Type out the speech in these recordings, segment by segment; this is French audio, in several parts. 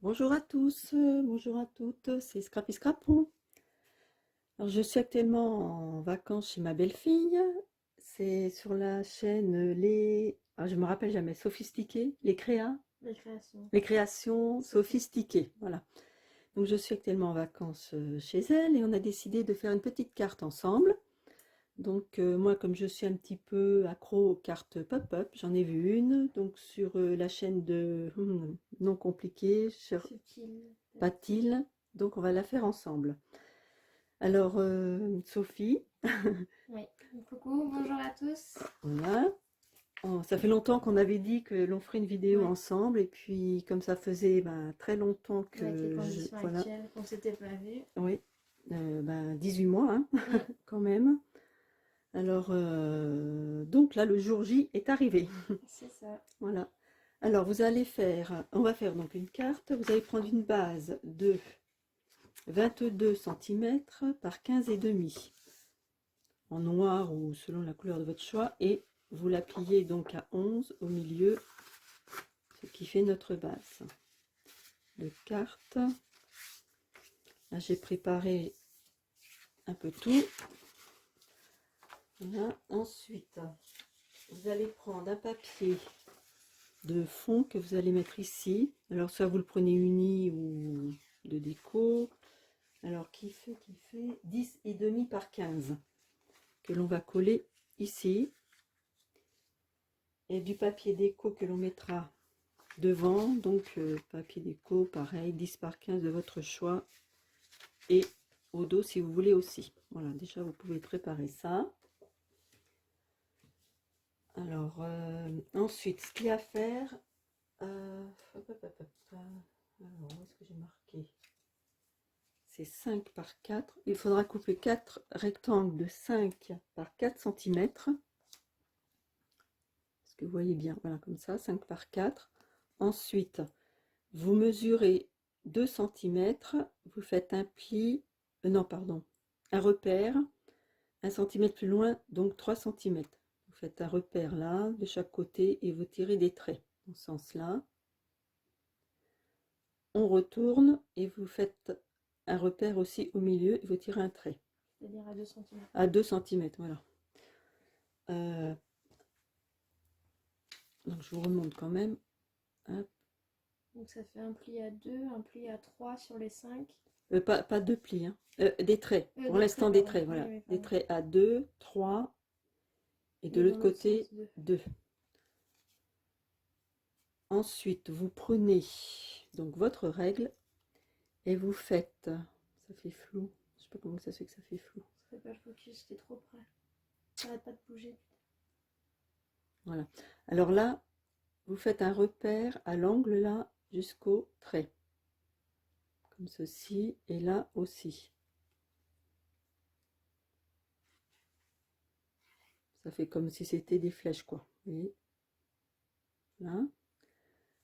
Bonjour à tous, bonjour à toutes, c'est Scrappy Scrapon. Alors je suis actuellement en vacances chez ma belle-fille. C'est sur la chaîne je me rappelle jamais, Sophistiquées, Les créations. les créations sophistiquées, voilà. Donc je suis actuellement en vacances chez elle et on a décidé de faire une petite carte ensemble. Donc moi comme je suis un petit peu accro aux cartes pop-up, j'en ai vu une donc sur la chaîne de non compliqué, sur Subtil. Patil, donc on va la faire ensemble. Alors Sophie, Oui. Coucou, bonjour à tous. voilà. Ça fait longtemps qu'on avait dit que l'on ferait une vidéo Ouais. ensemble et puis comme ça faisait très longtemps Avec les que conditions voilà, actuelles qu'on s'était pas vu. oui, 18 mois hein, Mm. quand même. Alors donc là le jour J est arrivé. C'est ça. Voilà. Alors on va faire donc une carte. Vous allez prendre une base de 22 centimètres par 15 et demi en noir ou selon la couleur de votre choix et vous la pliez donc à 11 au milieu, ce qui fait notre base de carte. Là j'ai préparé un peu tout. Voilà. Ensuite vous allez prendre un papier de fond que vous allez mettre ici. Alors soit vous le prenez uni ou de déco. Alors qui fait 10 et demi par 15 que l'on va coller ici. Et du papier déco que l'on mettra devant, donc papier déco pareil, 10 par 15 de votre choix, et au dos si vous voulez aussi. Voilà, déjà vous pouvez préparer ça. Alors ensuite ce qu'il y a à faire, alors où est-ce que j'ai marqué, c'est 5 par 4, il faudra couper 4 rectangles de 5 par 4 cm, est-ce que vous voyez bien, voilà comme ça, 5 par 4. Ensuite vous mesurez 2 centimètres, vous faites un pli, non pardon, un repère, 1 centimètre plus loin, donc 3 centimètres. Vous faites un repère là, de chaque côté, et vous tirez des traits, dans ce sens-là. On retourne, et vous faites un repère aussi au milieu, et vous tirez un trait. C'est-à-dire à 2 cm. À 2 centimètres, voilà. Donc je vous remonte quand même. Hop. Donc ça fait un pli à 2, un pli à 3 sur les 5. Pas deux plis, hein. Des traits, pour Des l'instant traits, des pardon. traits, Oui, voilà. oui, Des pardon. traits à 2, 3, et de Et dans l'autre l'autre côté sens, 2. 2. Ensuite, vous prenez donc votre règle et vous faites, ça fait flou, je sais pas comment ça se fait que ça fait flou. Ça fait pas le focus, t'es trop près. T'arrêtes pas de bouger. Voilà. Alors là, vous faites un repère à l'angle là jusqu'au trait, comme ceci, et là aussi. Ça fait comme si c'était des flèches, quoi. Vous voyez, là.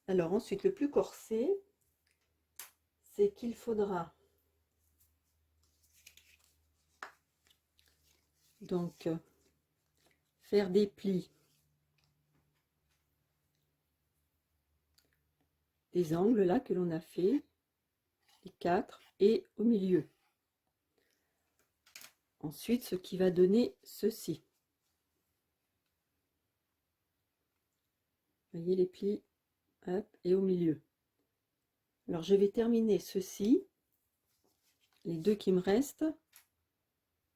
Alors ensuite, le plus corsé, c'est qu'il faudra donc faire des plis, des angles là que l'on a fait, les 4, et au milieu. Ensuite, ce qui va donner ceci. Vous voyez les plis, hop, et au milieu. Alors je vais terminer ceci, les deux qui me restent,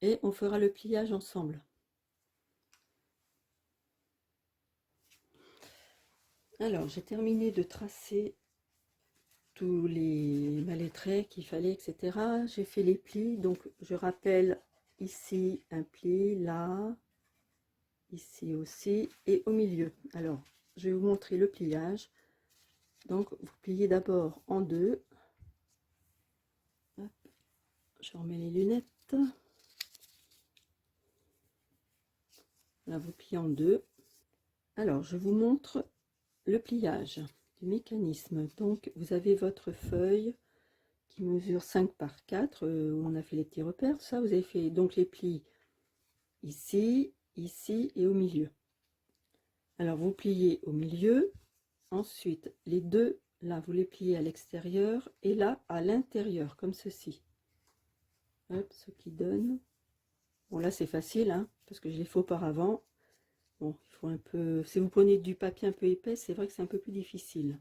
et on fera le pliage ensemble. Alors j'ai terminé de tracer tous les traits qu'il fallait, etc. J'ai fait les plis, donc je rappelle ici un pli, là, ici aussi, et au milieu. Alors je vais vous montrer le pliage. Donc vous pliez d'abord en deux. Hop, je remets les lunettes. Là vous pliez en deux. Alors je vous montre le pliage du mécanisme. Donc vous avez votre feuille qui mesure 5 par 4 où on a fait les petits repères. Ça, vous avez fait donc les plis ici, ici et au milieu. Alors vous pliez au milieu, ensuite les deux là, vous les pliez à l'extérieur et là, à l'intérieur, comme ceci. Hop, ce qui donne. Bon, là, c'est facile, hein, parce que je l'ai fait auparavant. Bon, il faut un peu... Si vous prenez du papier un peu épais, c'est vrai que c'est un peu plus difficile.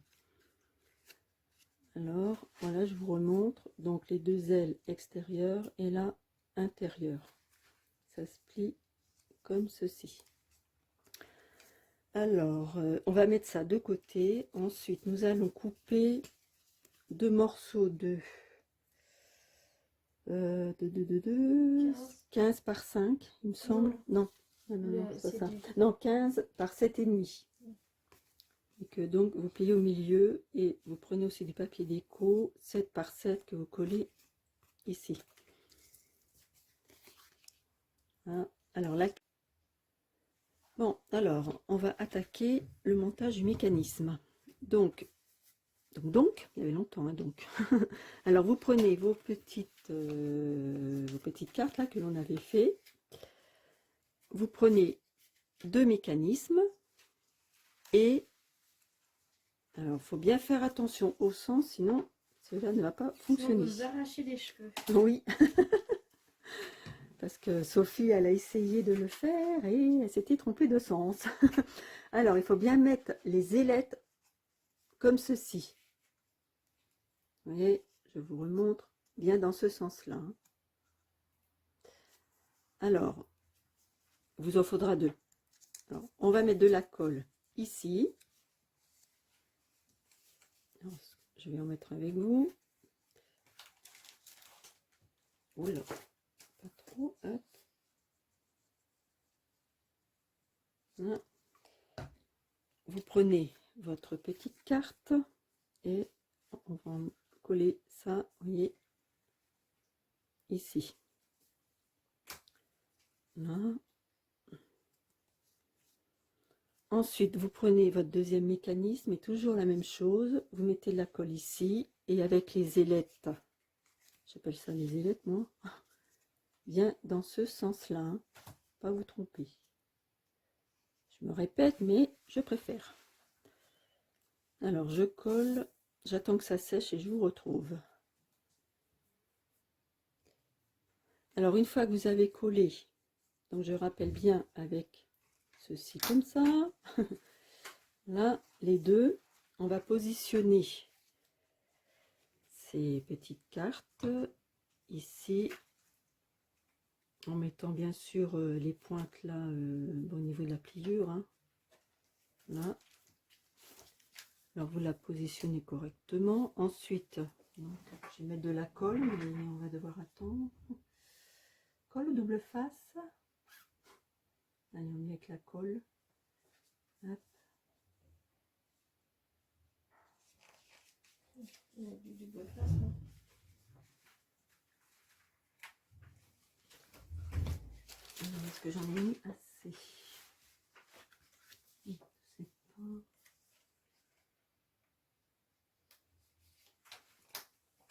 Alors, voilà, je vous remontre. Donc, les deux ailes extérieures et là, intérieure. Ça se plie comme ceci. Alors, on va mettre ça de côté. Ensuite, nous allons couper deux morceaux de 15 par 5, il me semble. Non, non, c'est pas ça. Non, 15 par 7,5. Et que donc, vous pliez au milieu et vous prenez aussi du papier déco 7 par 7 que vous collez ici. Hein. Alors là, bon, alors, on va attaquer le montage du mécanisme. Donc, il y avait longtemps, hein, donc. Alors, vous prenez vos petites cartes là que l'on avait fait. Vous prenez deux mécanismes et alors, il faut bien faire attention au sens, sinon cela ne va pas fonctionner. Vous arrachez les cheveux. Oui. Parce que Sophie, elle a essayé de le faire et elle s'était trompée de sens. Alors, il faut bien mettre les ailettes comme ceci. Vous voyez, je vous remontre bien dans ce sens-là. Alors, vous en faudra deux. Alors, on va mettre de la colle ici. Alors, je vais en mettre avec vous. Oula, pas trop. Hop. Voilà. Vous prenez votre petite carte et on va coller ça, vous voyez, ici. Là. Ensuite, vous prenez votre deuxième mécanisme et toujours la même chose. Vous mettez de la colle ici et avec les ailettes, j'appelle ça les ailettes moi, bien dans ce sens-là, hein, pas vous tromper. Je me répète, mais je préfère. Alors, je colle, j'attends que ça sèche et je vous retrouve. Alors, une fois que vous avez collé, donc je rappelle bien avec ceci comme ça, là, les deux, on va positionner ces petites cartes ici, en mettant bien sûr les pointes là au niveau de la pliure, hein, là. Alors vous la positionnez correctement. Ensuite, donc, je vais mettre de la colle, mais on va devoir attendre. Colle ou double face? Allez, on met avec la colle. Hop. Il y a du double face, hein. Alors, est-ce que j'en ai mis assez? Je sais pas.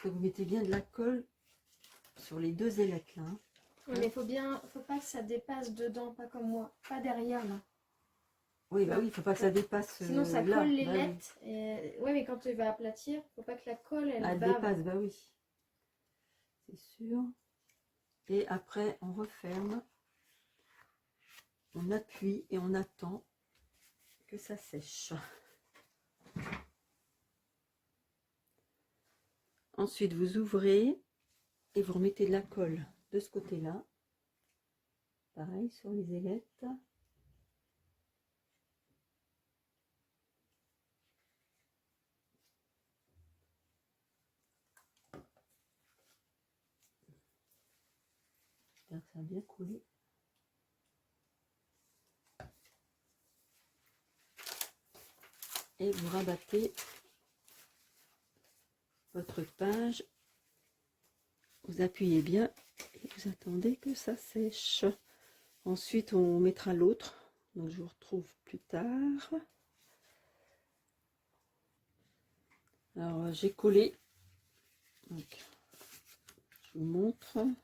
Vous mettez bien de la colle sur les deux ailettes là. Hein. Oui, mais faut pas que ça dépasse dedans, pas comme moi, pas derrière là. Oui, bah oui, il faut pas que ça dépasse. Sinon ça là, colle bah l'ailette. Oui. Ouais, mais quand il va aplatir, faut pas que la colle elle bave. dépasse, bah oui. C'est sûr. Et après, on referme. On appuie et on attend que ça sèche. Ensuite, vous ouvrez et vous remettez de la colle de ce côté-là. Pareil sur les ailettes. J'espère que ça a bien coulé. Et vous rabattez votre page. Vous appuyez bien et vous attendez que ça sèche. Ensuite, on mettra l'autre. Donc, je vous retrouve plus tard. Alors, j'ai collé. Donc, je vous montre comme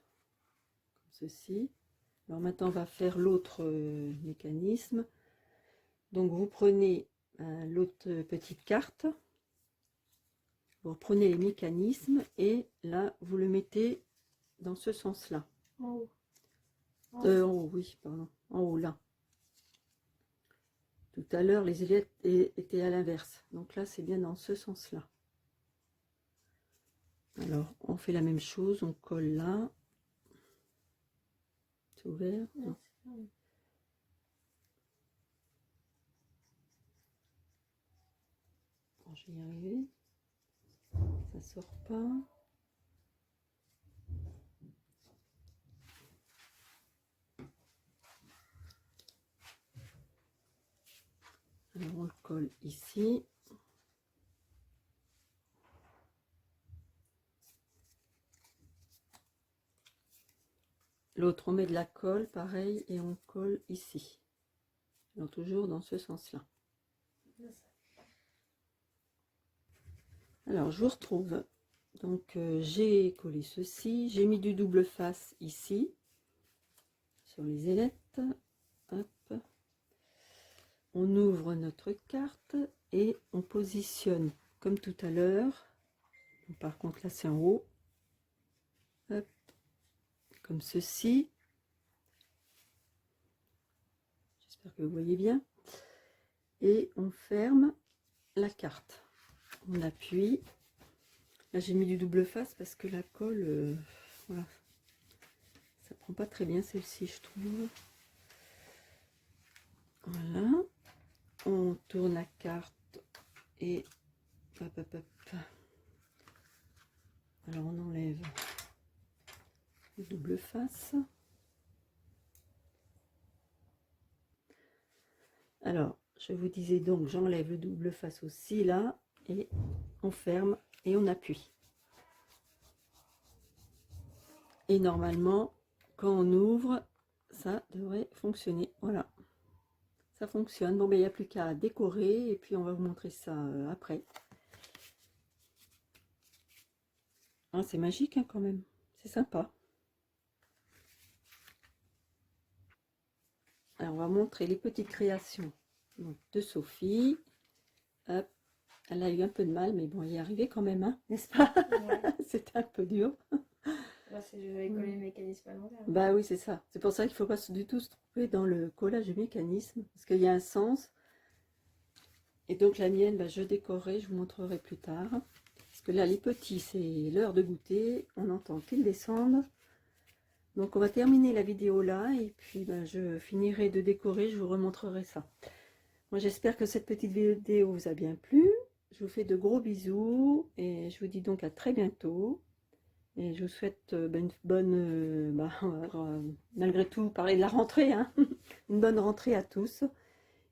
ceci. Alors maintenant, on va faire l'autre mécanisme. Donc, vous prenez l'autre petite carte. Vous reprenez les mécanismes et là, vous le mettez dans ce sens-là. En haut. En haut, oui, pardon. En haut, là. Tout à l'heure, les ailettes étaient à l'inverse. Donc là, c'est bien dans ce sens-là. Alors, on fait la même chose. On colle là. C'est ouvert? Non, c'est fermé. Bon, je vais y arriver. Ça sort pas. Alors, on le colle ici. L'autre, on met de la colle, pareil, et on colle ici. Donc, toujours dans ce sens-là. Alors, je vous retrouve. Donc, j'ai collé ceci. J'ai mis du double face ici, sur les ailettes. Hop. On ouvre notre carte et on positionne comme tout à l'heure. Par contre, là, c'est en haut. Hop. Comme ceci. J'espère que vous voyez bien. Et on ferme la carte. On appuie. Là, j'ai mis du double face parce que la colle, voilà, ça prend pas très bien celle-ci, je trouve. Voilà. On tourne la carte et hop, hop, hop. Alors, on enlève le double face. Alors, je vous disais donc, j'enlève le double face aussi là, et on ferme et on appuie. Et normalement, quand on ouvre, ça devrait fonctionner. Voilà, ça fonctionne. Bon, ben, il n'y a plus qu'à décorer et puis on va vous montrer ça après. Ah, c'est magique hein, quand même, c'est sympa. Alors, on va montrer les petites créations donc, de Sophie. Hop. Elle a eu un peu de mal, mais bon, elle y est arrivée quand même, hein, n'est-ce pas? Ouais. C'était un peu dur. Là, je vais coller le mécanisme à l'envers. Bah oui, c'est ça. C'est pour ça qu'il ne faut pas du tout se tromper dans le collage du mécanisme, parce qu'il y a un sens. Et donc la mienne, bah, je décorerai, je vous montrerai plus tard. Parce que là, les petits, c'est l'heure de goûter. On entend qu'ils descendent. Donc on va terminer la vidéo là, et puis bah, je finirai de décorer, je vous remontrerai ça. Moi, j'espère que cette petite vidéo vous a bien plu. Je vous fais de gros bisous, et je vous dis donc à très bientôt. Et je vous souhaite une bonne, malgré tout, parler de la rentrée, hein, une bonne rentrée à tous.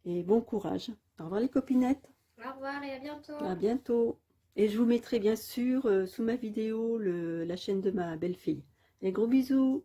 Et bon courage. Au revoir les copinettes. Au revoir et à bientôt. À bientôt. Et je vous mettrai bien sûr sous ma vidéo la chaîne de ma belle-fille. Et gros bisous.